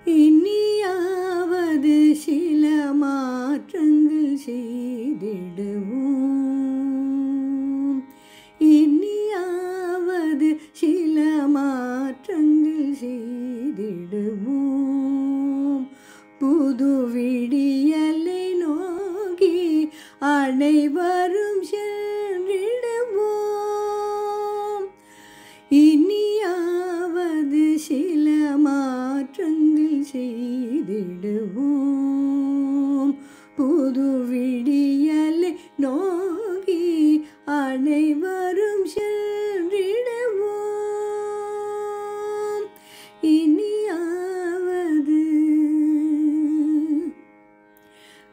இனியாவது சில மாற்றங்கள் செய்திடுவோம். இனியாவது சில மாற்றங்கள் செய்திடுவோம். புது விடியலை நோக்கி அனைவரும் சென்றிடுவோம். இனியாவது சில மாற்றங்கள் செய்திடுவோம். புது விடியலை நோக்கி அனைவரும் சென்றிடுவோம். இனியாவது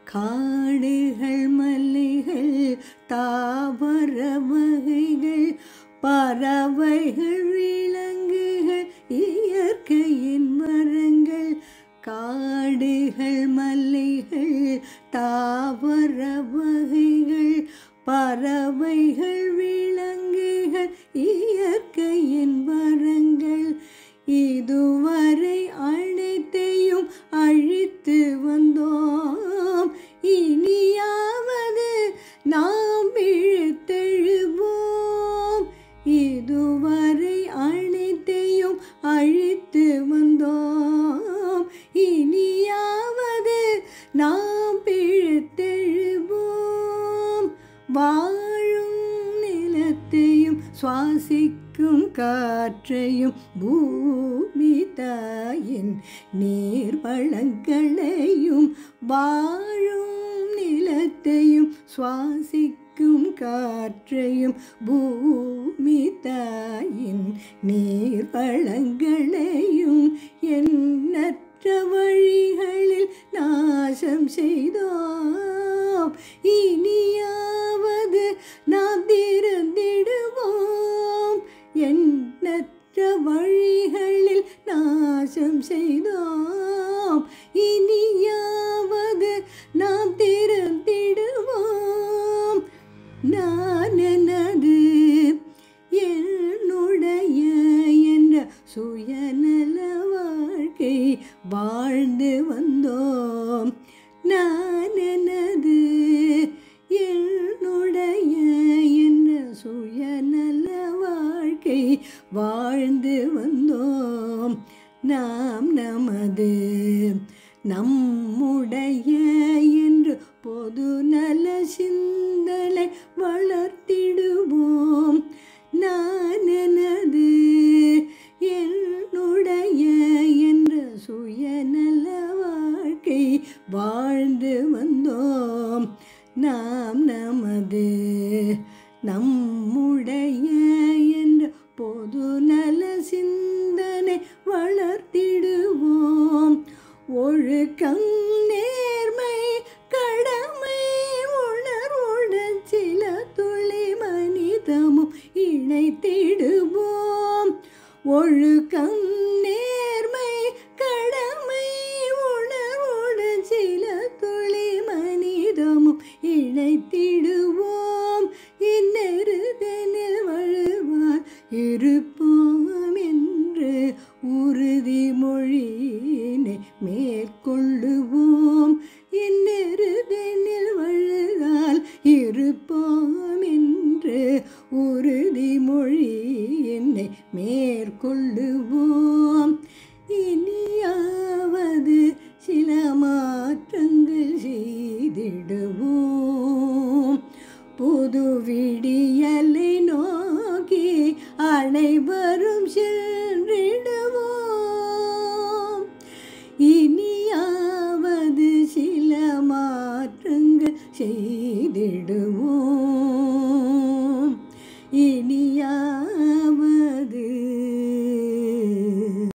காடுகள் மலைகள் தாவர வகைகள் பறவைகள் விலங்குகள் இயற்கையின் மரங்கள். காடுகள் மலைகள் தாவர வகைகள் பறவைகள் விலங்குகள் இயற்கையின் மரங்கள். இதுவரை அனைத்தையும் அழித்து வந்தோம். இனியாவது நாம் இழுத்தெழுவோம். இதுவரை அனைத்தையும் அழித்து வந்தோம். இனியாவது நாம் இழுத்தெழுவோம். வாழும் நிலத்தையும் சுவாசிக்கும் காற்றையும் பூமி தாயின் நீர் வளங்களையும் வாழும் நிலத்தையும் சுவாசிக்கும் காற்றையும் பூமி தாயின் நீர் வளங்களையும் எண்ணற்ற வழிகளில் நாசம் செய்தோம். இனியாவது நாம் திறந்திடுவோம். எண்ணற்ற வழிகளில் நாசம் செய்தோம். இனியாவது நாம் திறந்திடுவோம். நான் எனது என்னுடைய என்ற சுயநல வாழ்க்கை வாழ்ந்து வந்தோம். நான் எனது என்னுடைய என்ற சுயநல வாழ்க்கை வாழ்ந்து வந்தோம். நாம் நமது நம்முடைய என்று பொது நல சிந்தனை வளர்த்திடுவோம். நான் எனது என்னுடைய என்ற சுயநல வாழ்க்கை வாழ்ந்து வந்தோம். நாம் நமது நம்முடைய என்ற பொது நல சிந்தனை வளர்த்திடுவோம். ஒழுக்கம் நேர்மை கடமை உணர்வுடன் சில துளி மனிதமும் இணைத்திடுவோம். ஒழுக்கம் நேர்மை கடமை உணர்வுடன் சில துளி மனிதமும் இணைத்திடுவோம். இன்னெருதனில் வழுவார் இருப்போம் என்று உறுதிமொழியினை மேற்கொள்ளுவோம். இன்னெருதனில் வழுவால் இருப்போம் என்று உறுதிமொழியினை மேற்கொள்ளுவோம். இனியாவது சில மாற்றங்கள் செய்திடுவோம். புது விடியலை நோக்கி அனைவரும் சென்றிடுவோம். இனியாவது சில மாற்றங்கள் செய்திடுவோம். இனி